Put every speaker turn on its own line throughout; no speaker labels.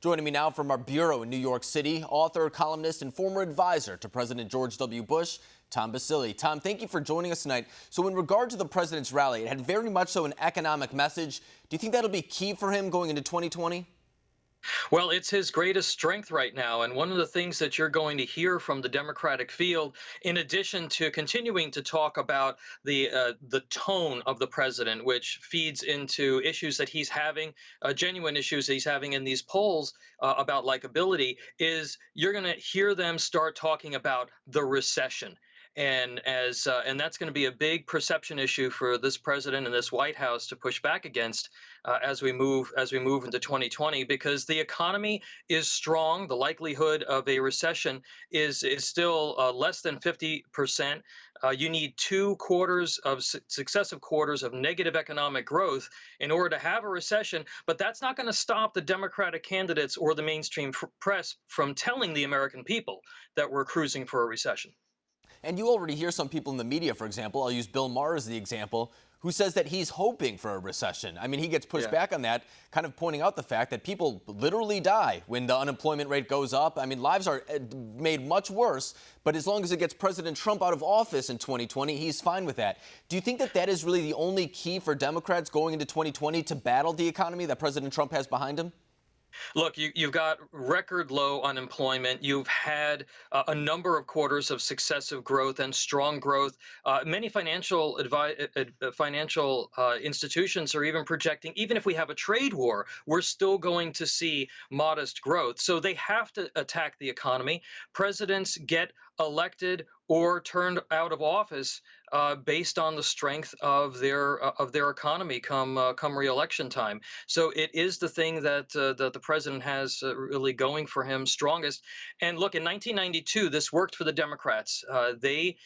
Joining me now from our bureau in New York City, author, columnist, and former advisor to President George W. Bush, Tom Basile. Tom, thank you for joining us tonight. So in regard to the president's rally, it had very much so an economic message. Do you think that'll be key for him going into 2020?
Well, it's his greatest strength right now. And one of the things that you're going to hear from the Democratic field, in addition to continuing to talk about the tone of the president, which feeds into issues that he's having, genuine issues that he's having in these polls about likability, is you're going to hear them start talking about the recession. And that's going to be a big perception issue for this president and this White House to push back against as we move into 2020, because the economy is strong. The likelihood of a recession is still less than 50%. You need successive quarters of negative economic growth in order to have a recession. But that's not going to stop the Democratic candidates or the mainstream press from telling the American people that we're cruising for a recession.
And you already hear some people in the media, for example, I'll use Bill Maher as the example, who says that he's hoping for a recession. I mean, he gets pushed back on that, kind of pointing out the fact that people literally die when the unemployment rate goes up. I mean, lives are made much worse, but as long as it gets President Trump out of office in 2020, he's fine with that. Do you think that that is really the only key for Democrats going into 2020 to battle the economy that President Trump has behind him?
Look, you've got record low unemployment. You've had a number of quarters of successive growth and strong growth. Many financial institutions are even projecting, even if we have a trade war, we're still going to see modest growth. So they have to attack the economy. Presidents get elected or turned out of office based on the strength of their economy come re-election time. So it is the thing that the president has really going for him strongest. And look, in 1992, this worked for the Democrats. They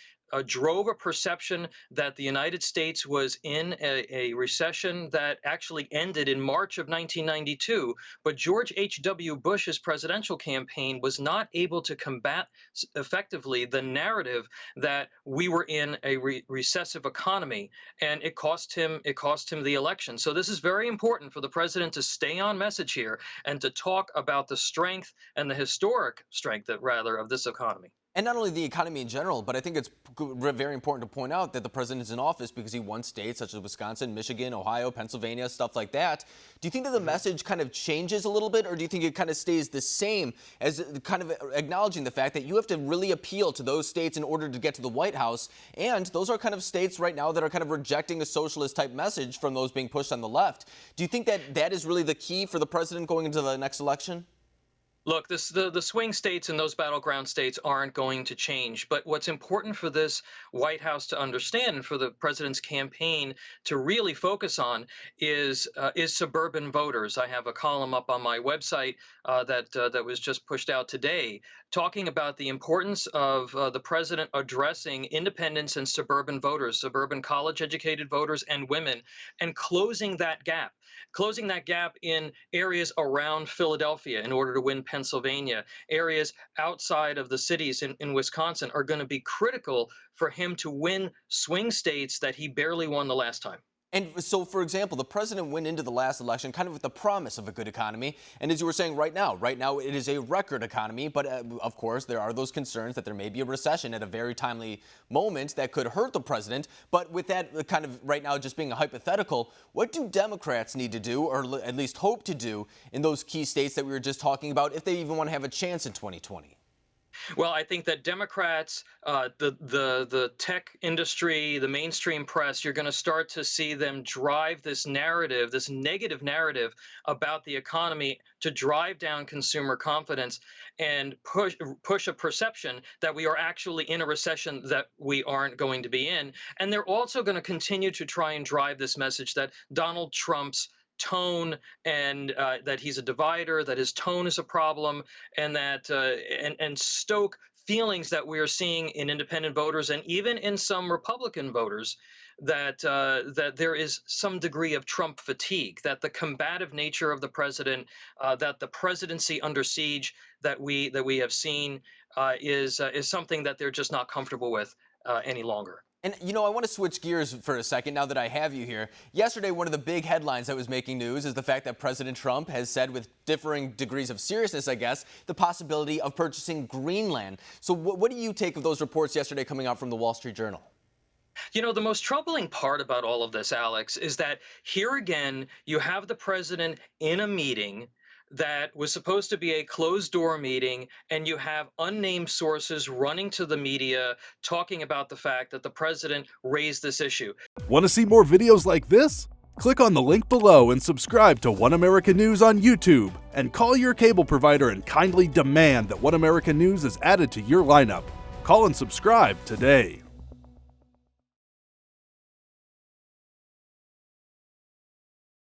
drove a perception that the United States was in a recession that actually ended in March of 1992. But George H.W. Bush's presidential campaign was not able to combat effectively the narrative that we were in a recessive economy, and it cost him the election. So this is very important for the president to stay on message here and to talk about the strength and the historic strength, rather, of this economy.
And not only the economy in general, but I think it's very important to point out that the president is in office because he won states such as Wisconsin, Michigan, Ohio, Pennsylvania, stuff like that. Do you think that the message kind of changes a little bit, or do you think it kind of stays the same as kind of acknowledging the fact that you have to really appeal to those states in order to get to the White House? And those are kind of states right now that are kind of rejecting a socialist type message from those being pushed on the left. Do you think that that is really the key for the president going into the next election?
Look, the swing states and those battleground states aren't going to change. But what's important for this White House to understand and for the president's campaign to really focus on is suburban voters. I have a column up on my website that was just pushed out today, talking about the importance of the president addressing independents and suburban voters, suburban college-educated voters and women, and closing that gap in areas around Philadelphia in order to win Pennsylvania. Areas outside of the cities in Wisconsin are going to be critical for him to win swing states that he barely won the last time.
And so, for example, the president went into the last election kind of with the promise of a good economy. And as you were saying right now it is a record economy. But of course, there are those concerns that there may be a recession at a very timely moment that could hurt the president. But with that kind of right now just being a hypothetical, what do Democrats need to do, or at least hope to do, in those key states that we were just talking about, if they even want to have a chance in 2020?
Well, I think that Democrats, the tech industry, the mainstream press, you're going to start to see them drive this narrative, this negative narrative about the economy, to drive down consumer confidence and push a perception that we are actually in a recession that we aren't going to be in. And they're also going to continue to try and drive this message that Donald Trump's tone and that he's a divider, that his tone is a problem, and that and stoke feelings that we are seeing in independent voters and even in some Republican voters, that there is some degree of Trump fatigue, that the combative nature of the president, that the presidency under siege that we have seen is something that they're just not comfortable with any longer.
And, I want to switch gears for a second now that I have you here. Yesterday, one of the big headlines that was making news is the fact that President Trump has said, with differing degrees of seriousness, I guess, the possibility of purchasing Greenland. So what do you take of those reports yesterday coming out from the Wall Street Journal?
The most troubling part about all of this, Alex, is that here again, you have the president in a meeting that was supposed to be a closed door meeting, and you have unnamed sources running to the media talking about the fact that the president raised this issue.
Want to see more videos like this? Click on the link below and subscribe to One America News on YouTube, and call your cable provider and kindly demand that One America News is added to your lineup. Call and subscribe today.